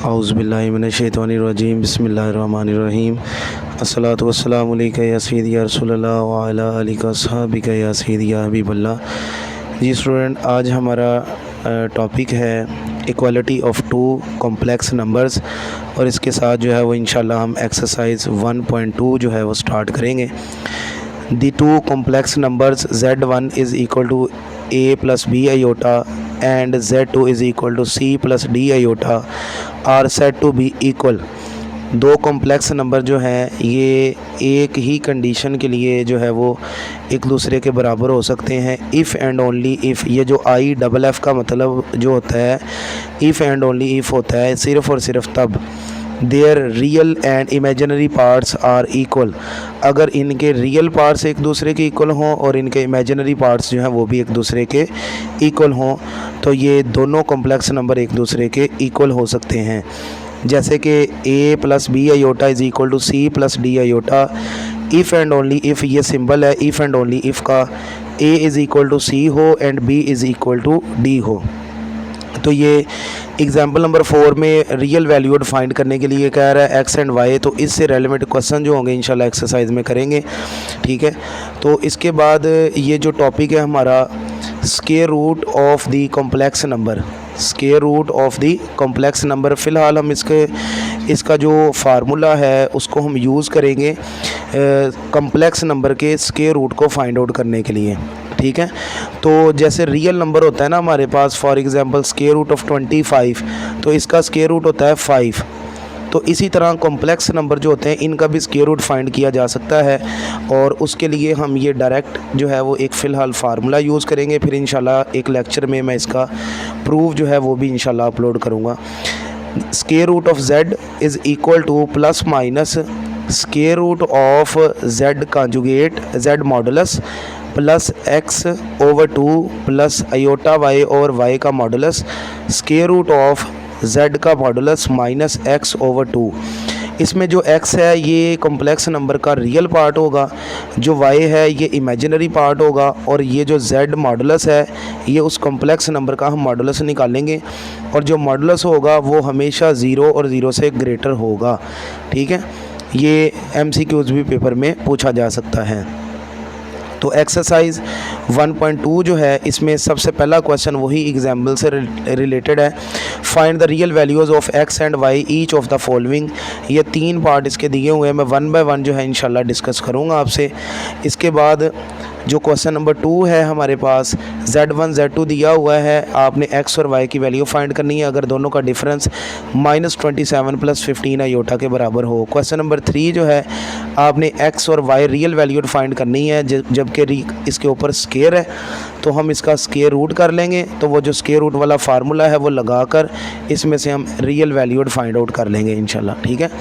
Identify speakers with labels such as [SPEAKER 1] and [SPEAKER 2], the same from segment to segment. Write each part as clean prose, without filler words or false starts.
[SPEAKER 1] औज़ुबिल्लाहि मिनश्शैतानिर्रजीम बिस्मिल्लाहिर्रहमानिर्रहीम अस्सलातु वस्सलामु अलैका या सय्यदी या रसूलल्लाह व अला आलिका अस्हाबिका या सय्यदी या हबीबल्लाह। जी स्टूडेंट, आज हमारा टॉपिक है equality of two complex numbers और इसके साथ जो है वो इंशाल्लाह हम एक्सरसाइज 1.2 जो है वो स्टार्ट करेंगे। The two complex numbers z1 is equal to a plus b iota and z2 is equal to c plus d iota are set to be equal. दो कॉम्प्लेक्स नंबर जो हैं ये एक ही कंडीशन के लिए जो है वो एक दूसरे के बराबर हो सकते हैं इफ़ एंड ओनली इफ़। ये जो आई डबल एफ़ का मतलब जो होता है इफ़ एंड ओनली इफ़ होता है, सिर्फ़ और सिर्फ तब their real and imaginary parts are equal. अगर इनके रियल पार्ट्स एक दूसरे के इक्वल हों और इनके इमेजिनरी पार्ट्स जो हैं वो भी एक दूसरे के इक्वल हों तो ये दोनों कॉम्प्लेक्स नंबर एक दूसरे के इक्वल हो सकते हैं। जैसे कि a plus b iota is equal to c plus d iota. If and only if ये सिंबल है इफ़ एंड ओनली इफ़ का a is equal to c हो and b is equal to d हो। तो ये example number 4 में real value find करने के लिए कह रहा है x एंड y। तो इससे रेलिवेंट क्वेश्चन जो होंगे इंशाल्लाह एक्सरसाइज में करेंगे, ठीक है। तो इसके बाद ये जो टॉपिक है हमारा square root of the complex number, square root of the complex number. फ़िलहाल हम इसका जो फार्मूला है उसको हम यूज़ करेंगे कॉम्प्लेक्स नंबर के स्क्वायर रूट को फाइंड आउट करने के लिए, ठीक है। तो जैसे रियल नंबर होता है ना हमारे पास, for example square root of 25, तो इसका स्क्वायर रूट होता है 5। तो इसी तरह कॉम्प्लेक्स नंबर जो होते हैं इनका भी स्क्वायर रूट फाइंड किया जा सकता है और उसके लिए हम ये डायरेक्ट जो है वो एक फ़िलहाल फार्मूला यूज़ करेंगे। फिर इंशाल्लाह एक लेक्चर में मैं इसका प्रूफ जो है वो भी इंशाल्लाह अपलोड करूँगा। Square root of z is equal to plus minus square root of z conjugate z modulus plus x over 2 plus iota y और y का modulus square root of z का मॉडुलस माइनस x ओवर 2। इसमें जो x है ये complex number का real part होगा, जो y है ये इमेजिनरी पार्ट होगा और ये जो z मॉडुलस है ये उस कॉम्प्लेक्स नंबर का हम मॉडुलस निकालेंगे और जो मॉडुलस होगा वो हमेशा 0 और 0 से ग्रेटर होगा, ठीक है। ये MCQs भी पेपर में पूछा जा सकता है। तो एक्सरसाइज 1.2 जो है इसमें सबसे पहला क्वेश्चन वही एग्जाम्पल से रिलेटेड है। Find the real values of x and y each of the following. ये 3 पार्ट इसके दिए हुए हैं, मैं 1 बाय 1 जो है इंशाल्लाह डिस्कस करूँगा आपसे। इसके बाद जो क्वेश्चन नंबर 2 है हमारे पास z1 z2 दिया हुआ है, आपने x और y की वैल्यू फाइंड करनी है अगर दोनों का डिफरेंस -27 प्लस 15 आयोटा के बराबर हो। क्वेश्चन नंबर 3 जो है आपने x और y रियल वैल्यू फाइंड करनी है जबकि इसके ऊपर स्क्वायर है तो हम इसका स्क्वायर रूट कर लेंगे। तो वो जो स्क्वायर रूट वाला फार्मूला है वो लगाकर इसमें से हम रियल वैल्यू फाइंड आउट कर लेंगे इंशाल्लाह, ठीक है।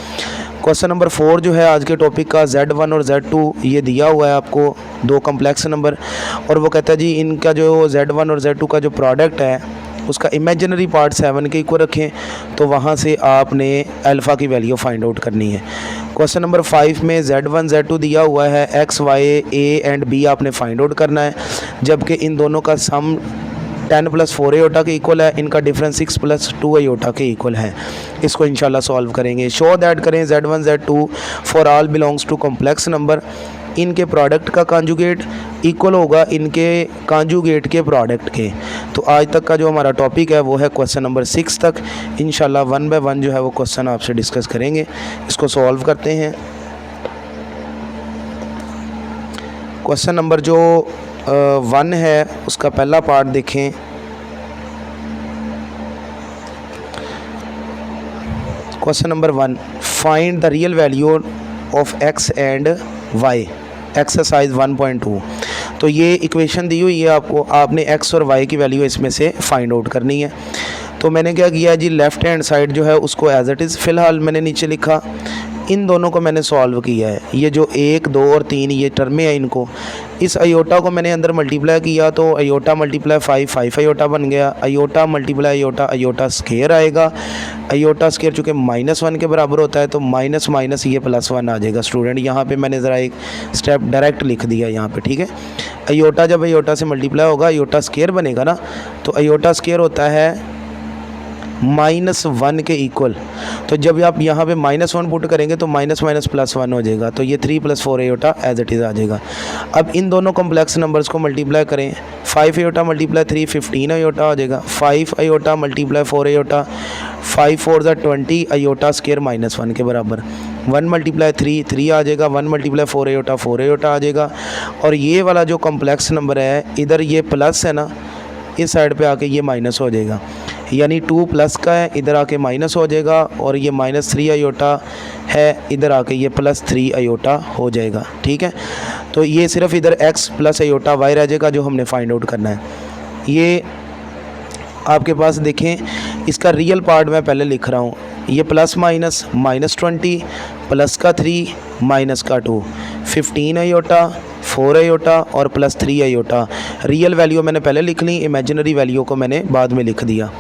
[SPEAKER 1] क्वेश्चन नंबर 4 जो है आज के टॉपिक का z1 और z2 ये दिया हुआ है आपको, दो कॉम्प्लेक्स नंबर, और वो कहता है जी इनका जो z1 और z2 का जो प्रोडक्ट है उसका इमेजिनरी पार्ट 7 के इक्वल रखें। तो वहाँ से आपने अल्फ़ा की वैल्यू फाइंड आउट करनी है। क्वेश्चन नंबर 5 में z1 z2 दिया हुआ है, x y a and b आपने फाइंड आउट करना है जबकि इन दोनों का सम 10 प्लस 4 आयोटा के इक्वल है, इनका डिफरेंस 6 प्लस 2 आयोटा के इक्वल है। इसको इंशाल्लाह सॉल्व करेंगे। शो दैट करें z1 z2 for all belongs to complex number, इनके प्रोडक्ट का कॉन्जुगेट इक्वल होगा इनके कॉन्जुगेट के प्रोडक्ट के। तो आज तक का जो हमारा टॉपिक है वो है क्वेश्चन नंबर 6 तक। इंशाल्लाह 1 बाय 1 जो है वो क्वेश्चन आपसे डिस्कस करेंगे। इसको सॉल्व करते हैं। क्वेश्चन नंबर जो 1 है उसका पहला पार्ट देखें। Question number 1, find the real value of x and y, exercise 1.2। तो ये इक्वेशन दी हुई है आपको, आपने x और y की वैल्यू इसमें से फाइंड आउट करनी है। तो मैंने क्या किया जी, लेफ़्ट हैंड साइड जो है उसको एज इट इज़ फ़िलहाल मैंने नीचे लिखा, इन दोनों को मैंने सॉल्व किया है। ये जो 1 2 और 3 ये टर्में हैं, इनको इस आयोटा को मैंने अंदर मल्टीप्लाई किया तो आयोटा मल्टीप्लाई 5 आयोटा बन गया। Iota multiply iota, iota square आएगा। आयोटा स्क्वायर चूँकि -1 के बराबर होता है तो माइनस माइनस ये +1 आ जाएगा। स्टूडेंट यहाँ पे मैंने ज़रा एक स्टेप डायरेक्ट लिख दिया यहाँ पे, ठीक है। आयोटा जब आयोटा से मल्टीप्लाई होगा आयोटा स्क्वायर बनेगा ना, तो आयोटा स्क्वायर होता है -1 के इक्वल। तो जब आप यहाँ पे -1 पुट करेंगे तो माइनस माइनस +1 हो जाएगा, तो ये 3 + 4 आयोटा एज इट इज़ आ जाएगा। अब इन दोनों कॉम्प्लेक्स नंबर्स को मल्टीप्लाई करें, 5 आयोटा × 3 15 आयोटा हो जाएगा, 5 आयोटा × 4 आयोटा, 5 4 = 20 आयोटा स्क्वायर -1 के बराबर। 1 × 3 3 आ जाएगा, 1 × 4 आयोटा 4 आयोटा आ जाएगा। और ये वाला जो कॉम्प्लेक्स नंबर है इधर ये प्लस है ना, इस साइड पे आके ये माइनस हो जाएगा, यानी 2 प्लस का है इधर आके माइनस हो जाएगा, और ये -3 आयोटा है इधर आके ये +3 आयोटा हो जाएगा। ठीक है, तो ये सिर्फ इधर x + आयोटा y रह जाएगा जो हमने फाइंड आउट करना है। ये आपके पास देखें, इसका रियल पार्ट मैं पहले लिख रहा हूँ, ये प्लस माइनस -20 प्लस का 3 माइनस का 2, 15 आयोटा 4 आयोटा और +3 आयोटा। रियल वैल्यू मैंने पहले लिख ली, इमेजिनरी वैल्यू को मैंने बाद में लिख दिया।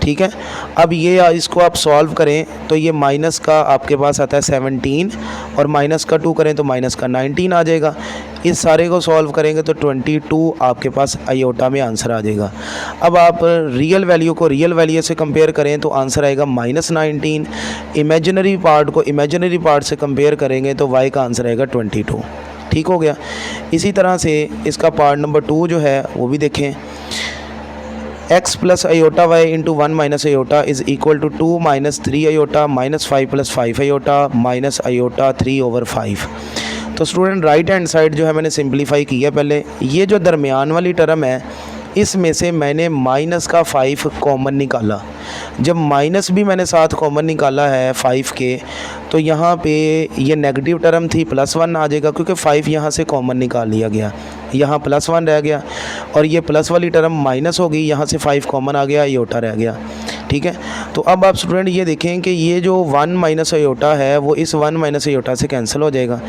[SPEAKER 1] ठीक है, अब ये इसको आप सॉल्व करें तो ये माइनस का आपके पास आता है 17 और माइनस का 2 करें तो माइनस का 19 आ जाएगा। इस सारे को सॉल्व करेंगे तो 22 आपके पास आयोटा में आंसर आ जाएगा। अब आप रियल वैल्यू को रियल वैल्यू से कंपेयर करें तो आंसर आएगा -19। इमेजिनरी पार्ट को इमेजिनरी पार्ट से कंपेयर करेंगे तो y का आंसर आएगा 22। ठीक हो गया। इसी तरह से इसका पार्ट नंबर 2 जो है वो भी देखें, x + iota y × 1 - iota is equal to 2 - 3 iota -5 + 5 iota iota 3/5। तो स्टूडेंट राइट हैंड साइड जो है मैंने सिंप्लीफाई किया पहले। ये जो दरमियान वाली टर्म है इसमें से मैंने -5 कॉमन निकाला। जब माइनस भी मैंने साथ कॉमन निकाला है 5 के, तो यहाँ पे ये नेगेटिव टर्म थी, +1 आ जाएगा क्योंकि 5 यहाँ से कॉमन निकाल लिया गया, यहाँ +1 रह गया, और ये प्लस वाली टर्म माइनस हो गई, यहाँ से 5 कॉमन आ गया, आयोटा रह गया। ठीक है, तो अब आप स्टूडेंट ये देखें कि ये जो 1 - आयोटा है वो इस 1 - आयोटा से कैंसिल हो जाएगा।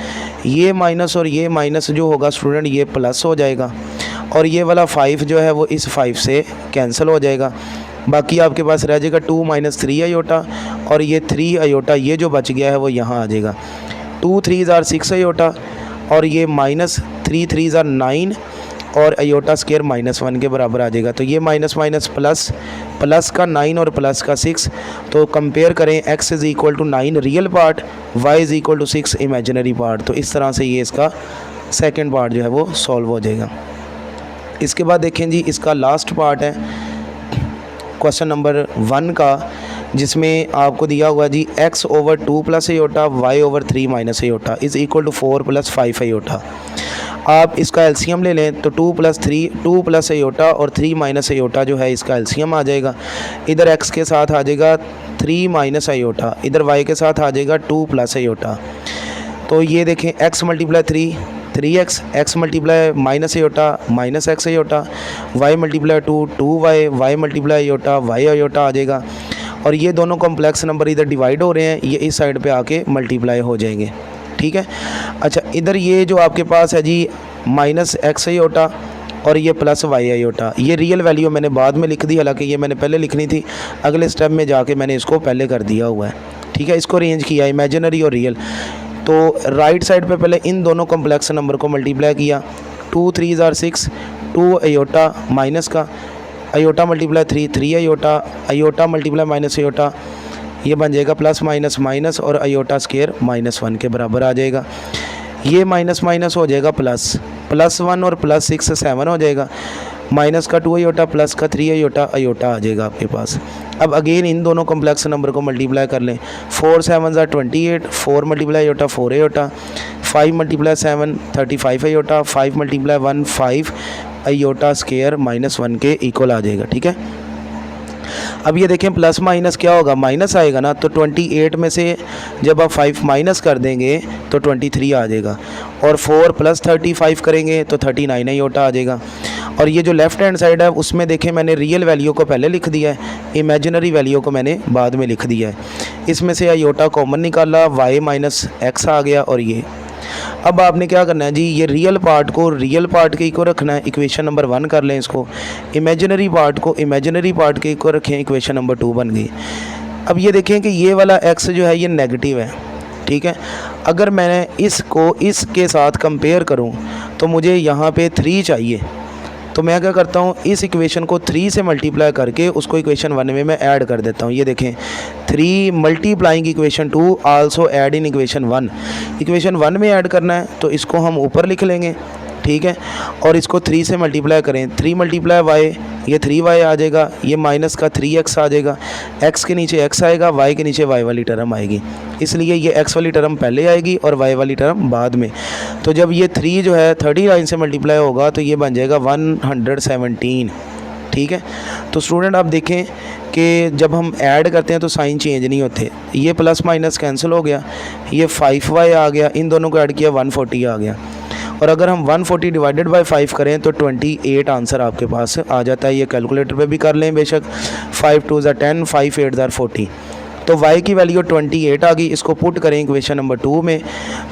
[SPEAKER 1] ये माइनस और ये माइनस जो होगा स्टूडेंट ये प्लस हो जाएगा, और ये वाला 5 जो है वो इस 5 से कैंसिल हो जाएगा। बाकी आपके पास रह जाएगा 2 - 3 आयोटा, और ये 3 आयोटा ये जो बच गया है वो यहाँ आ जाएगा। 2 3 = 6 आयोटा, और ये -3 3 = 9, और आयोटा स्क्वायर -1 के बराबर आ जाएगा। तो ये माइनस माइनस प्लस, प्लस का 9 और प्लस का 6। तो कंपेयर करें, x = 9 real part, y = 6 imaginary part. तो इस तरह से ये इसका सेकंड पार्ट जो है वो सॉल्व हो जाएगा। इसके बाद देखें जी, इसका लास्ट पार्ट है क्वेश्चन नंबर 1 का, जिसमें आपको दिया हुआ जी x/2 + iota y/3 - iota is equal to 4 + 5 iota. आप इसका एलसीएम ले लें तो 2 + 3 2 + आयोटा और 3 - आयोटा जो है इसका एलसीएम आ जाएगा। इधर x के साथ आ जाएगा 3 - आयोटा, इधर y के साथ आ जाएगा 2 + आयोटा। तो ये देखें, x × 3 3x, x × -iota -x iota, y × 2 2y, y × iota y iota आ जाएगा। और ये दोनों कॉम्प्लेक्स नंबर इधर डिवाइड हो रहे हैं, ये इस साइड पे आके मल्टीप्लाई हो जाएंगे। ठीक है, अच्छा इधर ये जो आपके पास है जी -x आयोटा और ये +y आयोटा, ये रियल वैल्यू मैंने बाद में लिख दी, हालांकि ये मैंने पहले लिखनी थी, अगले स्टेप में जाके मैंने इसको पहले कर दिया हुआ है। ठीक है, इसको अरेंज किया इमेजिनरी और रियल। तो राइट साइड पे पहले इन दोनों कॉम्प्लेक्स नंबर को मल्टीप्लाई किया, 2 3 = 6, 2 आयोटा माइनस का आयोटा × 3 3 आयोटा, आयोटा × -आयोटा, ये बन जाएगा प्लस माइनस माइनस, और आयोटा स्क्वायर -1 के बराबर आ जाएगा। ये माइनस माइनस हो जाएगा प्लस, +1 और +6 7 हो जाएगा, माइनस का 2 आयोटा प्लस का 3 आयोटा, आयोटा आ जाएगा आपके पास। अब अगेन इन दोनों कॉम्प्लेक्स नंबर को मल्टीप्लाई कर लें, 4 7 = 28, 4 × iota 4 iota, 5 × 7 35 iota, 5 × 1 5 iota square -1 के इक्वल आ जाएगा। ठीक है, अब ये देखें प्लस माइनस क्या होगा, माइनस आएगा ना, तो 28 में से जब आप 5 माइनस कर देंगे तो 23 आ जाएगा, और 4 + 35 करेंगे तो 39 आयोटा आ जाएगा। और ये जो लेफ़्ट हैंड साइड है उसमें देखें मैंने रियल वैल्यू को पहले लिख दिया है, इमेजिनरी वैल्यू को मैंने बाद में लिख दिया है। इसमें से आयोटा कॉमन निकाला, y - x आ गया, और ये अब आपने क्या करना है जी, ये रियल पार्ट को रियल पार्ट के इक्वल रखना है, इक्वेशन नंबर 1 कर लें इसको। इमेजिनरी पार्ट को इमेजिनरी पार्ट के इक्वल रखें, इक्वेशन नंबर 2 बन गई। अब ये देखें कि ये वाला x जो है ये नेगेटिव है। ठीक है, अगर मैं इसको इसके साथ कंपेयर करूं तो मुझे यहाँ पे 3 चाहिए, तो मैं क्या करता हूँ, इस इक्वेशन को 3 से मल्टीप्लाई करके उसको इक्वेशन 1 में मैं ऐड कर देता हूँ। ये देखें 3 multiplying equation 2 also add in equation 1। Equation 1 में ऐड करना है तो इसको हम ऊपर लिख लेंगे, ठीक है, और इसको 3 से मल्टीप्लाई करें, 3 मल्टीप्लाई वाई, ये 3y आ जाएगा, ये माइनस का 3x आ जाएगा, x के नीचे x आएगा, y के नीचे y वाली टर्म आएगी, इसलिए ये x वाली टर्म पहले आएगी और y वाली टर्म बाद में। तो जब ये 3 जो है 39 से मल्टीप्लाई होगा तो ये बन जाएगा 117, ठीक है। तो स्टूडेंट आप देखें कि जब हम ऐड करते हैं तो साइन चेंज नहीं होते, ये प्लस माइनस कैंसिल हो गया, ये 5y आ गया, इन दोनों को ऐड किया 140 आ गया, और अगर हम 140 डिवाइडेड बाय 5 करें तो 28 आंसर आपके पास आ जाता है। ये कैलकुलेटर पे भी कर लें बेशक, 5 2 ज़ा 10, 5 8 ज़ा 40। तो y की वैल्यू 28 आ गई, इसको पुट करें इक्वेशन नंबर 2 में,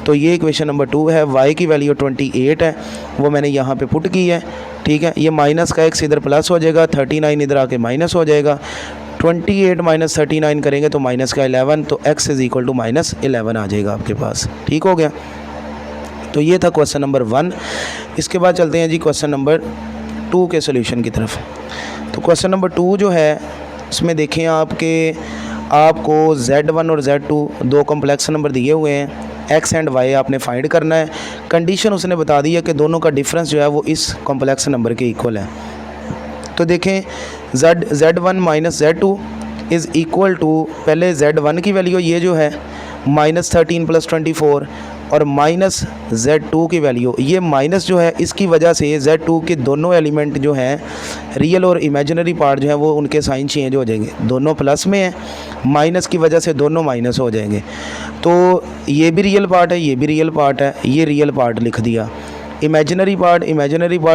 [SPEAKER 1] तो ये इक्वेशन नंबर 2 है, y की वैल्यू 28 है, वो मैंने यहाँ पे पुट की है, ठीक है। ये माइनस का x इधर प्लस हो जाएगा, 39 इधर आके माइनस हो जाएगा, 28 माइनस 39 करेंगे तो माइनस का 11, तो x is equal to minus 11 आ जाएगा आपके पास, ठीक हो गया। तो ये था क्वेश्चन नंबर 1। इसके बाद चलते हैं जी क्वेश्चन नंबर 2 के सोल्यूशन की तरफ। तो क्वेश्चन नंबर 2 जो है इसमें देखें आपको Z1 और Z2 दो कॉम्प्लेक्स नंबर दिए हुए हैं, x एंड y आपने फाइंड करना है। कंडीशन उसने बता दी है कि दोनों का डिफरेंस जो है वो इस कॉम्प्लेक्स नंबर के इक्वल है। तो देखें Z1 minus Z2 is equal to, पहले Z1 की वैल्यू ये जो है -13 + 24 और माइनस Z2 की वैल्यू, ये माइनस जो है इसकी वजह से Z2 के दोनों एलिमेंट जो हैं रियल और इमेजिनरी पार्ट जो है वो उनके साइन चेंज हो जाएंगे, दोनों प्लस में है, माइनस की वजह से दोनों माइनस हो जाएंगे। तो ये भी रियल पार्ट है, ये भी रियल पार्ट है, ये रियल पार्ट लिख दिया। Imaginary part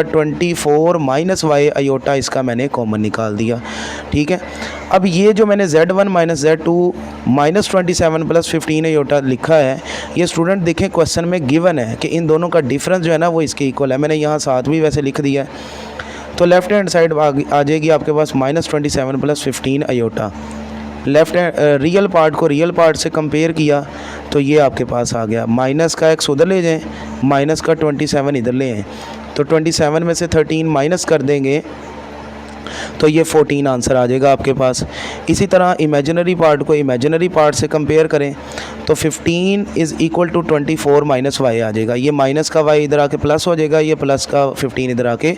[SPEAKER 1] 24 minus y iota इसका मैंने कॉमन निकाल दिया, ठीक है। अब ये जो मैंने Z1 माइनस Z2 -27 + 15 अयोटा लिखा है, ये स्टूडेंट देखें क्वेश्चन में गिवन है कि इन दोनों का डिफरेंस जो है ना वो इसके इक्वल है। मैंने यहाँ साथ भी वैसे लिख दिया है, तो लेफ्ट हैंड साइड आ जाएगी आपके पास -27 + 15 अयोटा। लेफ्ट रियल पार्ट को रियल पार्ट से कंपेयर किया तो ये आपके पास आ गया, माइनस का x उधर ले जाएं, माइनस का 27 इधर ले आएँ, तो 27 में से 13 माइनस कर देंगे तो ये 14 आंसर आ जाएगा आपके पास। इसी तरह इमेजिनरी पार्ट को इमेजिनरी पार्ट से कंपेयर करें तो 15 is equal to 24 minus y आ जाएगा, ये माइनस का y इधर आके प्लस हो जाएगा, ये प्लस का 15 इधर आके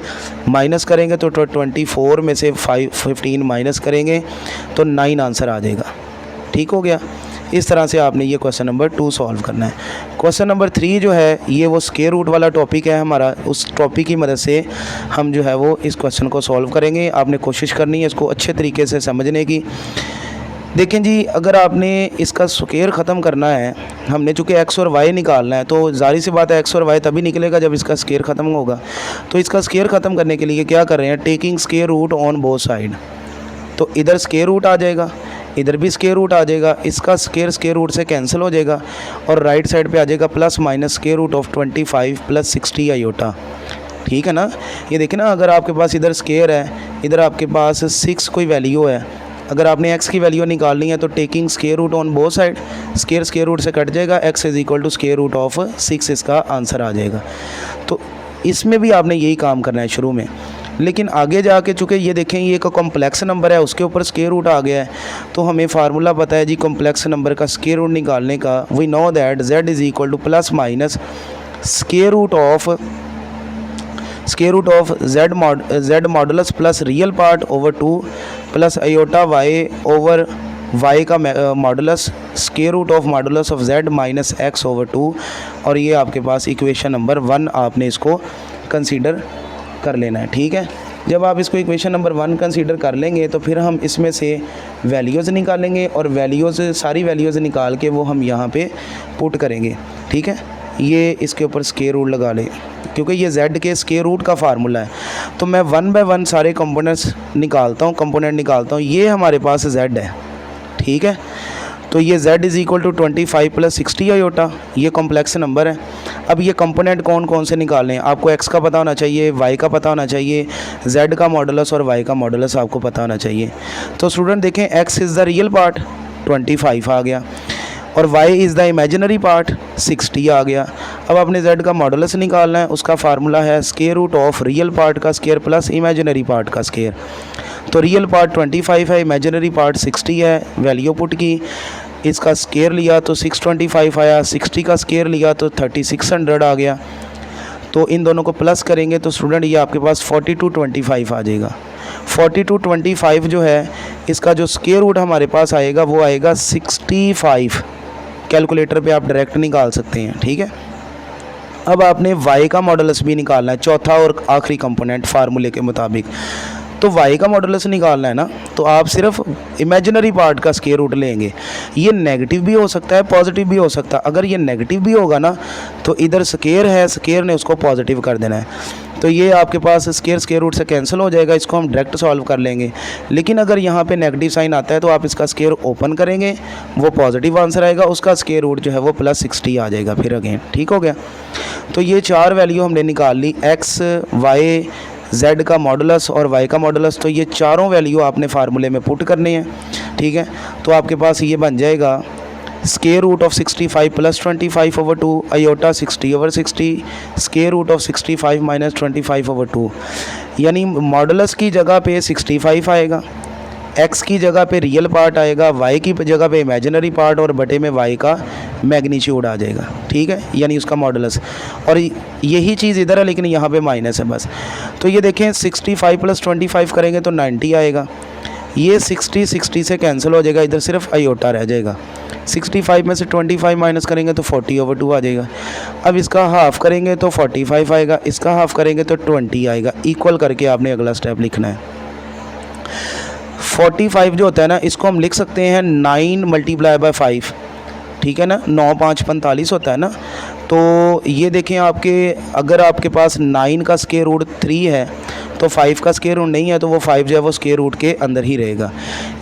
[SPEAKER 1] माइनस करेंगे तो 24 में से 15 माइनस करेंगे तो 9 आंसर आ जाएगा, ठीक हो गया। इस तरह से आपने ये क्वेश्चन नंबर 2 सॉल्व करना है। क्वेश्चन नंबर 3 जो है ये वो स्क्वायर रूट वाला टॉपिक है हमारा, उस टॉपिक की मदद से हम जो है वो इस क्वेश्चन को सॉल्व करेंगे। आपने कोशिश करनी है इसको अच्छे तरीके से समझने की। देखें जी, अगर आपने इसका स्क्वायर ख़त्म करना है, हमने चूँकि x और y निकालना है, तो जाहिर सी बात है x और y तभी निकलेगा जब इसका स्क्वायर ख़त्म होगा। तो इसका स्क्वायर ख़त्म करने के लिए क्या कर रहे हैं, taking square root on both side, तो इधर स्क्वायर रूट आ जाएगा, इधर भी स्क्वायर रूट आ जाएगा, इसका स्क्वायर रूट से कैंसिल हो जाएगा और राइट साइड पे आ जाएगा plus minus square root of 25 + 60 iota, ठीक है ना। ये देखें ना, अगर आपके पास इधर स्क्वायर है, इधर आपके पास 6 कोई वैल्यू है, अगर आपने x की वैल्यू निकालनी है तो taking square root on both side, square root से कट जाएगा, x is equal to square root of 6 इसका आंसर आ जाएगा। तो इसमें भी आपने यही काम करना है शुरू में, लेकिन आगे जाके चूँकि ये देखें ये एक कॉम्प्लेक्स नंबर है, उसके ऊपर स्क्वायर रूट आ गया है, तो हमें फार्मूला पता है जी कॉम्प्लेक्स नंबर का स्क्वायर रूट निकालने का। We know that z is equal to plus minus square root of z modulus plus real part over 2 plus iota y over y का modulus square root of modulus of z minus x over 2, और ये आपके पास equation number 1 आपने इसको consider कर लेना है, ठीक है। जब आप इसको इक्वेशन नंबर 1 कंसीडर कर लेंगे तो फिर हम इसमें से वैल्यूज़ निकालेंगे और सारी वैल्यूज़ निकाल के वो हम यहाँ पे पुट करेंगे, ठीक है। ये इसके ऊपर स्क्वायर रूट लगा लें क्योंकि ये z के स्क्वायर रूट का फार्मूला है। तो मैं 1 बाय 1 सारे कंपोनेंट निकालता हूँ, ये हमारे पास z है, ठीक है। तो ये z is equal to 25 + 60 iota, ये कॉम्प्लेक्स नंबर है। अब ये कंपोनेंट कौन कौन से निकालने हैं, आपको x का पता होना चाहिए, y का पता होना चाहिए, z का मॉडुलस और y का मॉडुलस आपको पता होना चाहिए। तो स्टूडेंट देखें x is the real part 25 आ गया और y is the imaginary part 60 आ गया। अब आपने z का मॉडुलस निकालना है, उसका फार्मूला है square root of real part का स्क्वायर प्लस इमेजिनरी पार्ट का स्क्वायर। तो रियल पार्ट 25 है, इमेजिनरी पार्ट 60 है, वैल्यू पुट की, इसका स्क्वायर लिया तो 625 आया, 60 का स्क्वायर लिया तो 3600 आ गया। तो इन दोनों को प्लस करेंगे तो स्टूडेंट ये आपके पास 4225 आ जाएगा। 4225 जो है इसका जो स्क्वायर रूट हमारे पास आएगा वो आएगा 65। कैलकुलेटर पे आप डायरेक्ट निकाल सकते हैं, ठीक है। अब आपने y का मॉडुलस भी निकालना है, चौथा और आखिरी कंपोनेंट फार्मूले के मुताबिक। तो y का मॉडुलस निकालना है ना, तो आप सिर्फ इमेजिनरी पार्ट का स्क्वायर रूट लेंगे। ये नेगेटिव भी हो सकता है, पॉजिटिव भी हो सकता है। अगर ये नेगेटिव भी होगा ना तो इधर स्क्वायर है, स्क्वायर ने उसको पॉजिटिव कर देना है। तो ये आपके पास स्क्वायर रूट से कैंसिल हो जाएगा, इसको हम डायरेक्ट सॉल्व कर लेंगे। लेकिन अगर यहाँ पे नेगेटिव साइन आता है तो आप इसका स्क्वायर ओपन करेंगे, वो पॉजिटिव आंसर आएगा, उसका स्क्वायर रूट जो है वो प्लस 60 आ जाएगा फिर अगेन, ठीक हो गया। तो ये 4 वैल्यू हमने निकाल ली, x, y, z का मॉडुलस और y का मॉडुलस। तो ये चारों वैल्यू आपने फार्मूले में पुट करने हैं, ठीक है। तो आपके पास ये बन जाएगा square root of 65 plus 25/2 iota 60/60 square root of 65 minus 25/2, यानी मॉडुलस की जगह पे 65 आएगा, x की जगह पे रियल पार्ट आएगा, y की जगह पे इमेजिनरी पार्ट और बटे में y का मैग्नीट्यूड आ जाएगा, ठीक है, यानी उसका मॉडुलस। और यही चीज़ इधर है लेकिन यहाँ पे माइनस है बस। तो ये देखें 65 प्लस 25 करेंगे तो 90 आएगा, ये 60 से कैंसिल हो जाएगा, इधर सिर्फ आयोटा रह जाएगा। 65 में से 25 माइनस करेंगे तो 40/2 आ जाएगा। अब इसका हाफ़ करेंगे तो 45 आएगा, इसका हाफ़ करेंगे तो 20 आएगा। इक्वल करके आपने अगला स्टेप लिखना है। 45 जो होता है ना, इसको हम लिख सकते हैं 9 × 5, ठीक है ना, 9 5 45 होता है ना। तो ये देखें आपके, अगर आपके पास 9 का स्क्वायर रूट 3 है तो 5 का स्क्वायर रूट नहीं है, तो वो 5 जो है वो स्क्वायर रूट के अंदर ही रहेगा।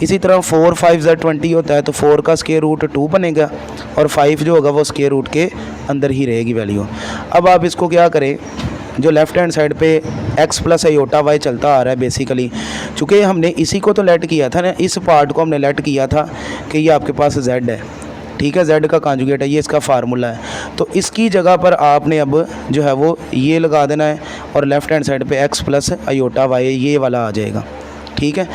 [SPEAKER 1] इसी तरह 4 5 20 होता है, तो 4 का स्क्वायर रूट 2 बनेगा और 5 जो होगा वो स्क्वायर रूट के अंदर ही रहेगी वैल्यू। अब आप इसको क्या करें, जो लेफ़्ट हैंड साइड पे x प्लस आयोटा y चलता आ रहा है बेसिकली, चूँकि हमने इसी को तो लेट किया था ना, इस पार्ट को हमने लेट किया था कि ये आपके पास z है, ठीक है, z का कॉन्जुगेट है, ये इसका फार्मूला है। तो इसकी जगह पर आपने अब जो है वो ये लगा देना है और लेफ़्ट हैंड साइड पे x प्लस आयोटा y ये वाला आ जाएगा, ठीक है।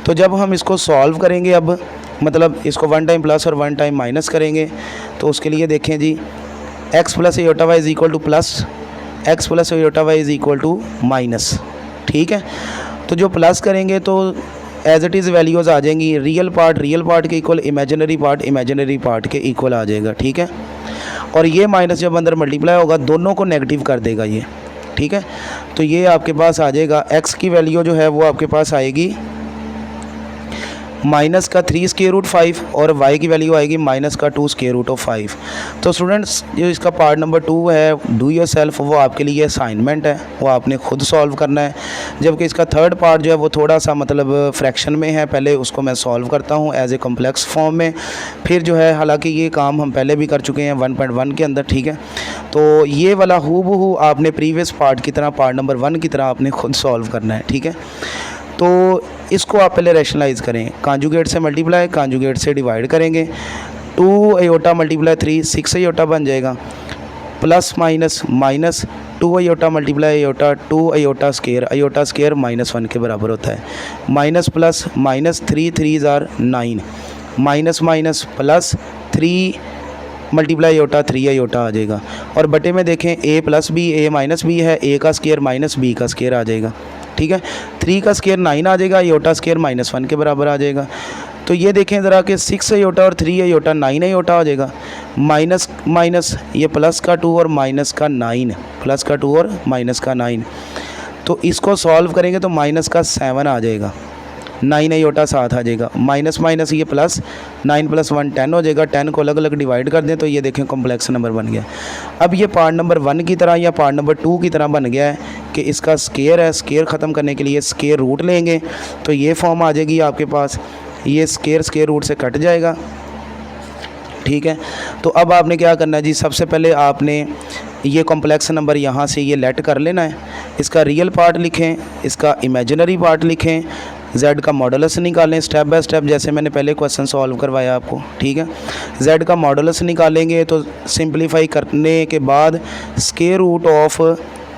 [SPEAKER 1] तो जब हम इसको सॉल्व करेंगे, अब मतलब इसको 1 टाइम प्लस और 1 टाइम माइनस करेंगे, तो उसके लिए देखें जी, x plus iota y is equal to plus, x plus iota y is equal to minus, ठीक है। तो जो प्लस करेंगे तो एज इट इज़ वैल्यूज़ आ जाएंगी, रियल पार्ट के इक्वल, इमेजिनरी पार्ट के इक्वल आ जाएगा, ठीक है। और ये माइनस जब अंदर मल्टीप्लाई होगा दोनों को नेगेटिव कर देगा ये, ठीक है। तो ये आपके पास आ जाएगा, x की वैल्यू जो है वो आपके पास आएगी माइनस का 3 स्क्वायर रूट 5 और y की वैल्यू आएगी माइनस का 2 स्क्वायर रूट ऑफ 5। तो स्टूडेंट्स, जो इसका पार्ट नंबर 2 है डू योर सेल्फ, वो आपके लिए असाइनमेंट है, वो आपने खुद सॉल्व करना है। जबकि इसका थर्ड पार्ट जो है वो थोड़ा सा मतलब फ्रैक्शन में है, पहले उसको मैं सॉल्व करता हूँ एज ए कम्प्लेक्स फॉर्म में, फिर जो है, हालांकि ये काम हम पहले भी कर चुके हैं 1.1 के अंदर, ठीक है। तो ये वाला हूबहू आपने प्रीवियस पार्ट की तरह, पार्ट नंबर 1 की तरह आपने खुद सॉल्व करना है, ठीक है। तो इसको आप पहले रैशनलाइज करें, कॉन्जुगेट से मल्टीप्लाई, कॉन्जुगेट से डिवाइड करेंगे, 2 आयोटा मल्टीप्लाई 3 6 आयोटा बन जाएगा, plus minus minus 2 iota multiply iota 2 iota square -1 के बराबर होता है, minus plus minus 3 3 are 9, minus minus plus 3 multiply iota 3 iota आ जाएगा। और बटे में देखें a plus B, a minus B है, a का स्क्वायर माइनस b का स्क्वायर आ जाएगा, ठीक है। 3 का स्क्वायर 9 आ जाएगा, आयोटा स्क्वायर -1 के बराबर आ जाएगा। तो ये देखें ज़रा कि 6 आयोटा और 3 आयोटा 9 आयोटा हो जाएगा, माइनस माइनस ये प्लस का 2 और माइनस का 9, प्लस का 2 और माइनस का 9। तो इसको सॉल्व करेंगे तो माइनस का 7 आ जाएगा, 9 आयोटा 7 आ जाएगा, माइनस माइनस ये प्लस, 9 + 1 10 हो जाएगा। 10 को अलग अलग डिवाइड कर दें तो ये देखें कॉम्प्लेक्स नंबर बन गया। अब ये पार्ट नंबर 1 की तरह या पार्ट नंबर 2 की तरह बन गया है कि इसका स्क्वायर है, स्क्वायर ख़त्म करने के लिए स्क्वायर रूट लेंगे तो ये फॉर्म आ जाएगी आपके पास, ये स्क्वायर रूट से कट जाएगा, ठीक है। तो अब आपने क्या करना है जी, सबसे पहले आपने ये कॉम्प्लेक्स नंबर यहाँ से ये लेट कर लेना है, इसका रियल पार्ट लिखें, इसका इमेजिनरी पार्ट लिखें, z का मॉडुलस निकालें स्टेप बाय स्टेप, जैसे मैंने पहले क्वेश्चन सॉल्व करवाया आपको, ठीक है। z का मॉडुलस निकालेंगे तो सिंप्लीफाई करने के बाद स्क्वायर रूट ऑफ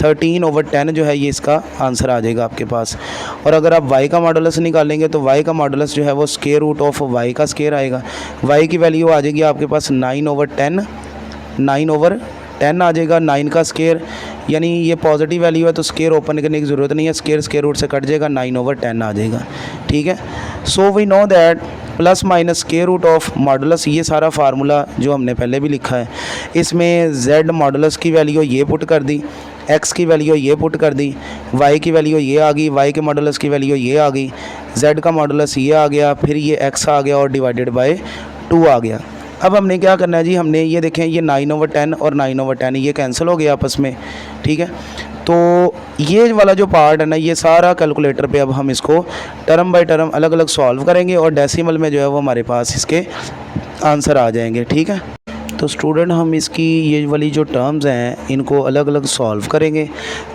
[SPEAKER 1] 13/10 जो है ये इसका आंसर आ जाएगा आपके पास। और अगर आप y का मॉडुलस निकालेंगे तो y का मॉडुलस जो है वो स्क्वायर रूट ऑफ y का स्क्वायर आएगा। y की वैल्यू आ जाएगी आपके पास 9/10 आ जाएगा, 9 का स्क्वायर, यानी ये पॉजिटिव वैल्यू है तो स्क्वायर ओपन करने की ज़रूरत नहीं है, स्क्वायर रूट से कट जाएगा, 9/10 आ जाएगा। ठीक है, so we know that plus minus square root of modulus, ये सारा फार्मूला जो हमने पहले भी लिखा है, इसमें z मॉडुलस की वैल्यू ये पुट कर दी, x की वैल्यू ये पुट कर दी, y की वैल्यू ये आ गई, y के मॉडुलस की वैल्यू ये आ गई, z का मॉडुलस ये आ गया, फिर ये x आ गया और डिवाइडेड बाय 2 आ गया। अब हमने क्या करना है जी, हमने ये देखें ये 9/10 और 9/10 ये कैंसिल हो गया आपस में। ठीक है, तो ये वाला जो पार्ट है ना, ये सारा कैलकुलेटर पे अब हम इसको टर्म बाय टर्म अलग अलग सॉल्व करेंगे और डेसिमल में जो है वो हमारे पास इसके आंसर आ जाएंगे। ठीक है, तो स्टूडेंट हम इसकी ये वाली जो टर्म्स हैं इनको अलग अलग सॉल्व करेंगे।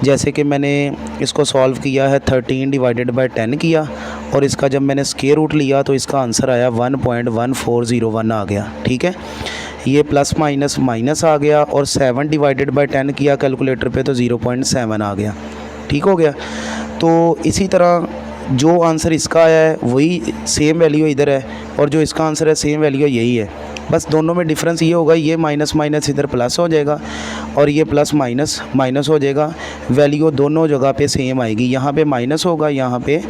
[SPEAKER 1] जैसे कि मैंने इसको सॉल्व किया है 13/10 किया और इसका जब मैंने स्क्वायर रूट लिया तो इसका आंसर आया 1.1401 आ गया। ठीक है, ये प्लस माइनस माइनस आ गया और 7/10 किया कैलकुलेटर पे तो 0.7 आ गया। ठीक हो गया, तो इसी तरह जो आंसर इसका आया है वही सेम वैल्यू इधर है और जो इसका आंसर है सेम वैल्यू यही है, बस दोनों में डिफरेंस ये होगा, ये माइनस माइनस इधर प्लस हो जाएगा और ये प्लस माइनस माइनस हो जाएगा। वैल्यू दोनों जगह पे सेम आएगी, यहाँ पे माइनस होगा, यहाँ पे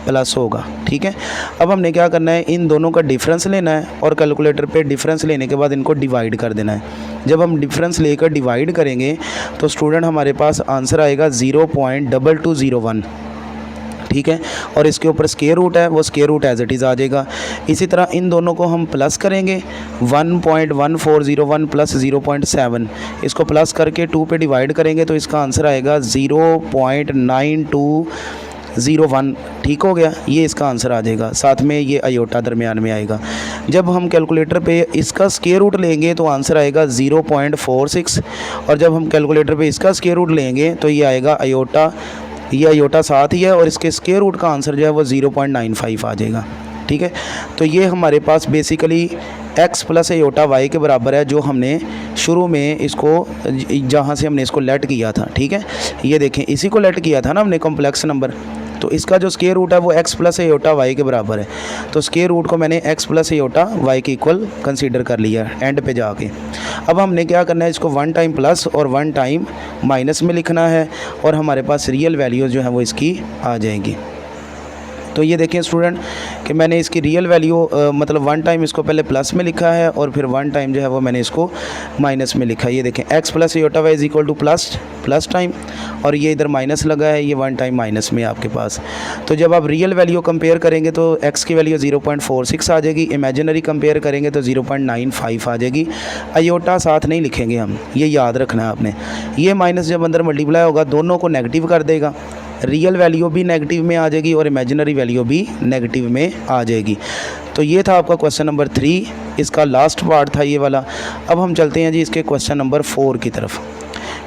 [SPEAKER 1] प्लस होगा। ठीक है, अब हमने क्या करना है, इन दोनों का डिफरेंस लेना है और कैलकुलेटर पे डिफरेंस लेने के बाद इनको डिवाइड कर देना है। जब हम डिफरेंस लेकर डिवाइड करेंगे तो स्टूडेंट हमारे पास आंसर आएगा 0.2201। ठीक है, और इसके ऊपर स्क्वायर रूट है, वो square root as it is आ जाएगा। इसी तरह इन दोनों को हम प्लस करेंगे, 1.1401 प्लस 0.7, इसको प्लस करके 2 पे डिवाइड करेंगे तो इसका आंसर आएगा 0.9201। ठीक हो गया, ये इसका आंसर आ जाएगा, साथ में ये आयोटा दरमियान में आएगा। जब हम कैलकुलेटर पे इसका स्क्वायर रूट लेंगे तो आंसर आएगा 0.46 और जब हम कैलकुलेटर पे इसका स्क्वायर रूट लेंगे तो ये आएगा आयोटा, ये आयोटा साथ ही है और इसके स्क्वायर रूट का आंसर जो है वो 0.95 आ जाएगा। ठीक है, तो ये हमारे पास basically x plus iota y के बराबर है, जो हमने शुरू में इसको जहाँ से हमने इसको लेट किया था। ठीक है, ये देखें इसी को लेट किया था ना हमने कॉम्प्लेक्स नंबर, तो इसका जो स्क्वायर रूट है वो x प्लस आयोटा y के बराबर है, तो स्क्वायर रूट को मैंने x प्लस आयोटा y के इक्वल कंसीडर कर लिया एंड पे जाके। अब हमने क्या करना है, इसको 1 टाइम प्लस और 1 टाइम माइनस में लिखना है और हमारे पास रियल वैल्यू जो है वो इसकी आ जाएंगी। तो ये देखें स्टूडेंट कि मैंने इसकी रियल वैल्यू मतलब 1 टाइम इसको पहले प्लस में लिखा है और फिर 1 टाइम जो है वो मैंने इसको माइनस में लिखा है। ये देखें x plus iota y is equal to plus time और ये इधर माइनस लगा है, ये 1 टाइम माइनस में आपके पास। तो जब आप रियल वैल्यू कंपेयर करेंगे तो x की वैल्यू 0.46 आ जाएगी, इमेजिनरी कंपेयर करेंगे तो 0.95 आ जाएगी। आयोटा साथ नहीं लिखेंगे हम, ये याद रखना है आपने। ये माइनस जब अंदर मल्टीप्लाई होगा दोनों को नेगेटिव कर देगा, रियल वैल्यू भी नेगेटिव में आ जाएगी और इमेजिनरी वैल्यू भी नेगेटिव में आ जाएगी। तो ये था आपका क्वेश्चन नंबर 3, इसका लास्ट पार्ट था ये वाला। अब हम चलते हैं जी इसके क्वेश्चन नंबर 4 की तरफ।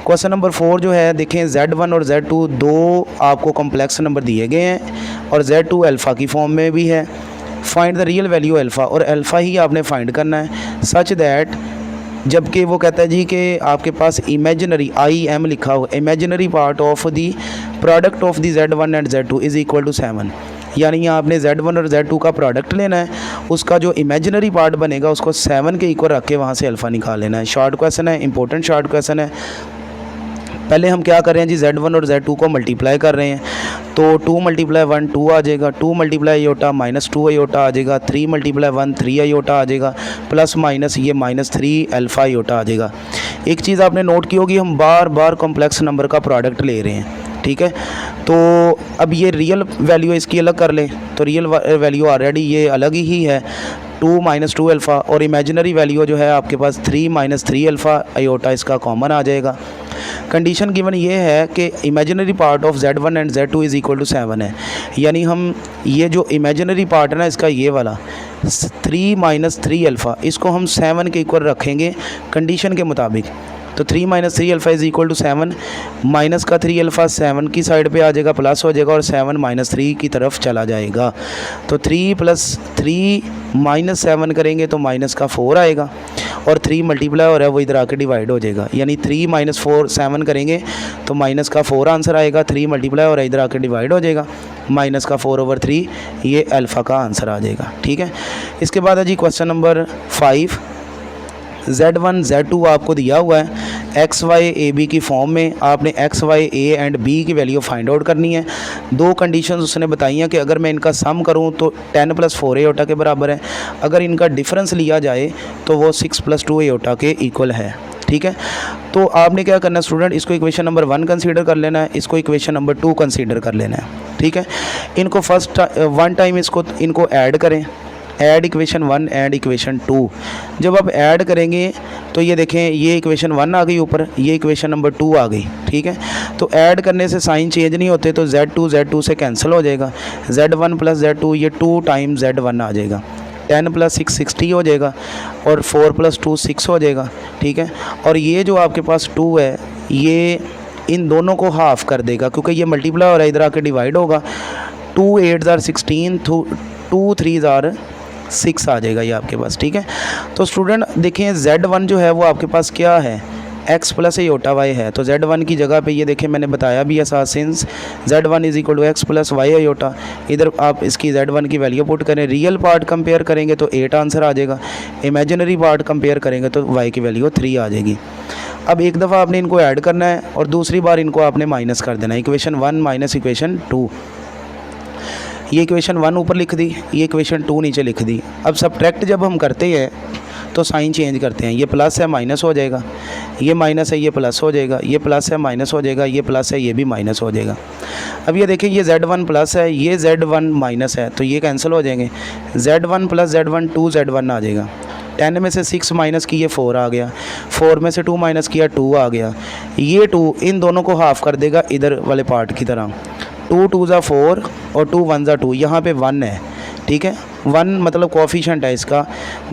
[SPEAKER 1] क्वेश्चन नंबर 4 जो है देखें, Z1 और Z2 दो आपको कॉम्प्लेक्स नंबर दिए गए हैं और Z2 अल्फ़ा की फॉर्म में भी है। Find the real value alpha, और अल्फ़ा ही आपने फाइंड करना है सच दैट, जबकि वो कहता है जी कि आपके पास इमेजिनरी IM लिखा हो, imaginary part of the product of the Z1 and Z2 is equal to 7, यानी यहाँ आपने Z1 और Z2 का प्रोडक्ट लेना है, उसका जो इमेजिनरी पार्ट बनेगा उसको 7 के इक्वल रख के वहाँ से अल्फ़ा निकाल लेना है। शॉर्ट क्वेश्चन है, इंपॉर्टेंट शॉर्ट क्वेश्चन है। पहले हम क्या कर रहे हैं जी, Z1 और Z2 को मल्टीप्लाई कर रहे हैं, तो 2 × 1 2 आ जाएगा, 2 × आयोटा -2 आयोटा आ जाएगा, 3 × 1 3 आयोटा आ जाएगा, प्लस माइनस ये -3 अल्फ़ा आयोटा आ जाएगा। एक चीज़ आपने नोट की होगी, हम बार बार कॉम्प्लेक्स नंबर का प्रोडक्ट ले रहे हैं। ठीक है, तो अब ये रियल वैल्यू इसकी अलग कर लें, तो रियल वैल्यू ऑलरेडी ये अलग ही है 2 - 2 अल्फ़ा, और इमेजिनरी वैल्यू जो है आपके पास 3 - 3 अल्फ़ा आयोटा इसका कॉमन आ जाएगा। कंडीशन गिवन ये है कि imaginary part of Z1 and Z2 is equal to 7 है, यानी हम ये जो इमेजिनरी पार्ट है ना इसका, ये वाला 3 - 3 अल्फ़ा, इसको हम 7 के इक्वल रखेंगे कंडीशन के मुताबिक। तो 3 minus 3 alpha is equal to 7, minus का 3 अल्फ़ा 7 की साइड पे आ जाएगा, प्लस हो जाएगा और 7 माइनस 3 की तरफ चला जाएगा। तो 3 प्लस 3 माइनस 7 करेंगे तो माइनस का 4 आएगा, और 3 मल्टीप्लाई हो रहा है वो इधर आके डिवाइड हो जाएगा, यानी 3 माइनस 4 7 करेंगे तो माइनस का 4 आंसर आएगा। 3 मल्टीप्लाई हो रहा है इधर आके डिवाइड हो जाएगा, माइनस का 4/3, ये अल्फ़ा का आंसर आ जाएगा। ठीक है, इसके बाद है जी क्वेश्चन नंबर 5। Z1 Z2 आपको दिया हुआ है एक्स वाई ए बी की फॉर्म में, आपने x y a and b की वैल्यू फाइंड आउट करनी है। दो कंडीशंस उसने बताई हैं कि अगर मैं इनका सम करूं तो 10 + 4 एयोटा के बराबर है, अगर इनका डिफरेंस लिया जाए तो वो 6 + 2 एयोटा के इक्वल है। ठीक है, तो आपने क्या करना है स्टूडेंट, इसको इक्वेशन नंबर 1 कंसीडर कर लेना है, इसको इक्वेशन नंबर 2 कंसीडर कर लेना है। ठीक है, इनको फर्स्ट 1 टाइम इनको ऐड करें, ऐड इक्वेशन 1 ऐड इक्वेशन 2। जब आप ऐड करेंगे तो ये देखें, ये इक्वेशन 1 आ गई ऊपर, ये इक्वेशन नंबर 2 आ गई। ठीक है, तो ऐड करने से साइन चेंज नहीं होते, तो Z2 से कैंसिल हो जाएगा, Z1 + Z2 ये 2 टाइम Z1 आ जाएगा, 10 + 6 60 हो जाएगा, और 4 + 2 6 हो जाएगा। ठीक है, और ये जो आपके पास 2 है ये इन दोनों को हाफ़ कर देगा, क्योंकि ये मल्टीप्लाई हो रहा है इधर आके डिवाइड होगा। 2 8 * 16, 2 3 * 6 आ जाएगा ये आपके पास। ठीक है, तो स्टूडेंट देखें Z1 जो है वो आपके पास क्या है, x + एयोटा y है, तो Z1 की जगह पे ये देखें मैंने बताया भी है साथ, since Z1 = x + y aorta, इधर आप इसकी Z1 की वैल्यू पुट करें, रियल पार्ट कंपेयर करेंगे तो 8 आंसर आ जाएगा, इमेजिनरी पार्ट कंपेयर करेंगे तो y की वैल्यू 3 आ जाएगी। अब एक दफ़ा आपने इनको ऐड करना है और दूसरी बार इनको आपने माइनस कर देना है, इक्वेशन 1 माइनस इक्वेशन 2। ये इक्वेशन 1 ऊपर लिख दी, ये इक्वेशन 2 नीचे लिख दी। अब सब्ट्रैक्ट जब हम करते हैं तो साइन चेंज करते हैं, ये प्लस है माइनस हो जाएगा, ये माइनस है ये प्लस हो जाएगा, ये प्लस है माइनस हो जाएगा, ये प्लस है ये भी माइनस हो जाएगा। अब ये देखिए, ये Z1 प्लस है, ये Z1 माइनस है, तो ये कैंसिल हो जाएंगे, Z1 + Z1 2Z1 आ जाएगा। 10 में से 6 माइनस किए 4 आ गया, 4 में से 2 माइनस किया 2 आ गया, ये 2 इन दोनों को हाफ़ कर देगा इधर वाले पार्ट की तरह, 2 2 = 4 और 2 1 = 2, यहाँ पे 1 है। ठीक है, 1 मतलब कोएफिशिएंट है इसका,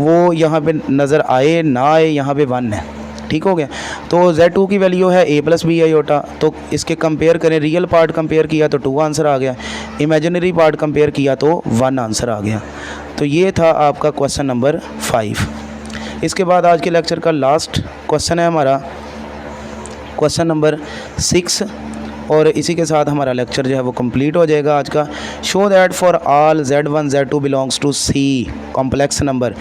[SPEAKER 1] वो यहाँ पे नज़र आए ना आए, यहाँ पे 1 है। ठीक हो गया, तो Z2 की वैल्यू है a + b एयोटा, तो इसके कंपेयर करें, रियल पार्ट कंपेयर किया तो 2 आंसर आ गया, इमेजिनरी पार्ट कंपेयर किया तो 1 आंसर आ गया। तो ये था आपका क्वेश्चन नंबर 5। इसके बाद आज के लेक्चर का लास्ट क्वेश्चन है हमारा क्वेश्चन नंबर 6, और इसी के साथ हमारा लेक्चर जो है वो कंप्लीट हो जाएगा आज का। Show that for all Z1 Z2 belongs to C complex number.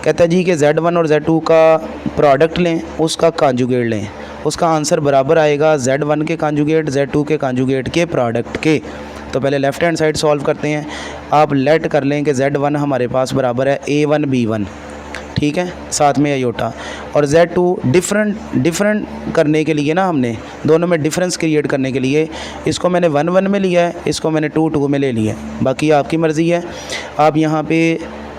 [SPEAKER 1] कहता है जी कि Z1 और Z2 का प्रोडक्ट लें, उसका कॉन्जुगेट लें, उसका आंसर बराबर आएगा Z1 के कॉन्जुगेट Z2 के कॉन्जुगेट के प्रोडक्ट के। तो पहले लेफ़्ट हैंड साइड सॉल्व करते हैं, आप लेट कर लें कि Z1 हमारे पास बराबर है A1 B1, ठीक है, साथ में एयोटा, और Z2 डिफरेंट करने के लिए ना, हमने दोनों में डिफरेंस क्रिएट करने के लिए इसको मैंने 1 1 में लिया है, इसको मैंने 2 2 में ले लिया है, बाकी आपकी मर्ज़ी है। आप यहाँ पे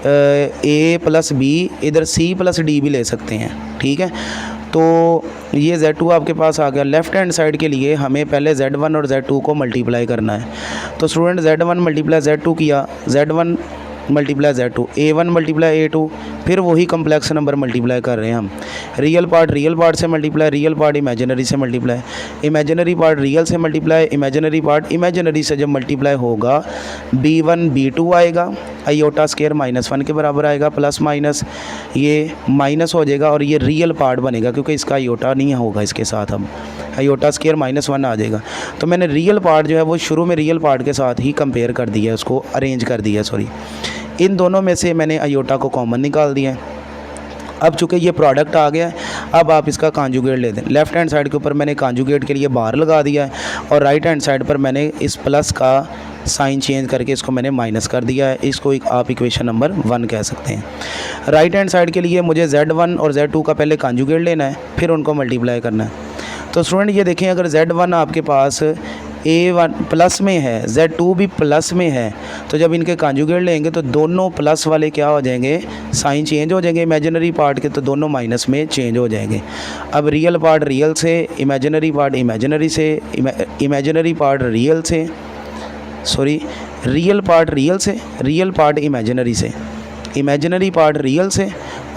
[SPEAKER 1] A + B इधर C + D भी ले सकते हैं। ठीक है, तो ये Z2 आपके पास आ गया। लेफ़्ट हैंड साइड के लिए हमें पहले Z1 और Z2 को मल्टीप्लाई करना है। तो स्टूडेंट Z1 × Z2 किया, Z1 × Z2, A1 × A2, फिर वही कम्प्लेक्स नंबर मल्टीप्लाई कर रहे हैं हम। रियल पार्ट से मल्टीप्लाई, रियल पार्ट इमेजिनरी से मल्टीप्लाई, इमेजिनरी पार्ट रियल से मल्टीप्लाई, इमेजिनरी पार्ट इमेजिनरी से जब मल्टीप्लाई होगा B1 B2 आएगा, आयोटा स्क्वायर -1 के बराबर आएगा, प्लस माइनस ये माइनस हो जाएगा और ये रियल पार्ट बनेगा, क्योंकि इसका आयोटा नहीं होगा इसके साथ, अब आयोटा स्क्वायर -1 आ जाएगा। तो मैंने रियल पार्ट जो है वो शुरू में रियल पार्ट के साथ ही कंपेयर कर दिया, उसको अरेंज कर दिया, सॉरी। इन दोनों में से मैंने आयोटा को कॉमन निकाल दिया है। अब चूँकि ये प्रोडक्ट आ गया है, अब आप इसका कॉन्जुगेट ले दें। लेफ़्ट हैंड साइड के ऊपर मैंने कॉन्जुगेट के लिए बार लगा दिया है, और राइट हैंड साइड पर मैंने इस प्लस का साइन चेंज करके इसको मैंने माइनस कर दिया है। इसको आप इक्वेशन नंबर 1 कह सकते हैं। राइट हैंड साइड के लिए मुझे Z1 और Z2 का पहले कॉन्जुगेट लेना है, फिर उनको मल्टीप्लाई करना है। तो स्टूडेंट ये देखें, अगर Z1 आपके पास A1 प्लस में है, Z2 भी प्लस में है, तो जब इनके कॉन्जुगेट लेंगे तो दोनों प्लस वाले क्या हो जाएंगे, साइन चेंज हो जाएंगे। इमेजिनरी पार्ट के तो दोनों माइनस में चेंज हो जाएंगे। अब रियल पार्ट रियल से, इमेजिनरी पार्ट इमेजिनरी से, इमेजिनरी पार्ट रियल से, सॉरी रियल पार्ट रियल से, रियल पार्ट इमेजिनरी से, इमेजिनरी पार्ट रियल से,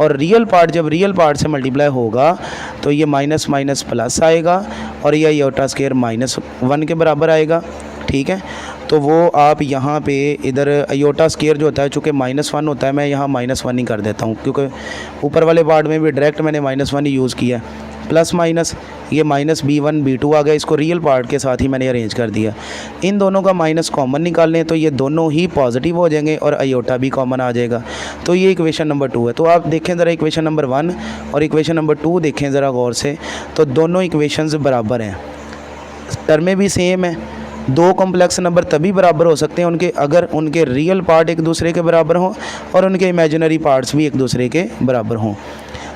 [SPEAKER 1] और रियल पार्ट जब रियल पार्ट से मल्टीप्लाई होगा तो ये माइनस माइनस प्लस आएगा और ये आयोटा स्क्वायर -1 के बराबर आएगा। ठीक है, तो वो आप यहाँ पे इधर आयोटा स्क्वायर जो होता है चूँकि -1 होता है, मैं यहाँ -1 ही कर देता हूँ क्योंकि ऊपर वाले पार्ट में भी डायरेक्ट मैंने -1 ही यूज़ किया। प्लस माइनस ये -b1 b2 आ गया, इसको रियल पार्ट के साथ ही मैंने अरेंज कर दिया। इन दोनों का माइनस कॉमन निकालें तो ये दोनों ही पॉजिटिव हो जाएंगे और आयोटा भी कॉमन आ जाएगा। तो ये इक्वेशन नंबर 2 है। तो आप देखें ज़रा इक्वेशन नंबर 1 और इक्वेशन नंबर 2 देखें ज़रा गौर से, तो दोनों इक्वेशंस बराबर हैं, टर्में भी सेम है। दो कॉम्प्लेक्स नंबर तभी बराबर हो सकते हैं उनके अगर उनके रियल पार्ट एक दूसरे के बराबर हों और उनके इमेजिनरी पार्ट्स भी एक दूसरे के बराबर हों।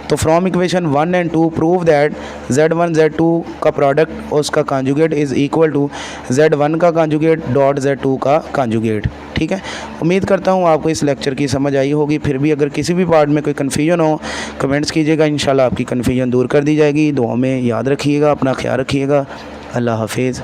[SPEAKER 1] तो from equation 1 and 2 prove that Z1 Z2 का प्रोडक्ट और उसका conjugate is equal to Z1 का कॉन्जुगेट डॉट Z2 का कॉन्जुगेट। ठीक है, उम्मीद करता हूँ आपको इस लेक्चर की समझ आई होगी। फिर भी अगर किसी भी पार्ट में कोई कन्फ्यूजन हो कमेंट्स कीजिएगा, इंशाल्लाह आपकी कन्फ्यूजन दूर कर दी जाएगी। दुआ में याद रखिएगा, अपना ख्याल रखिएगा। अल्लाह हाफिज़।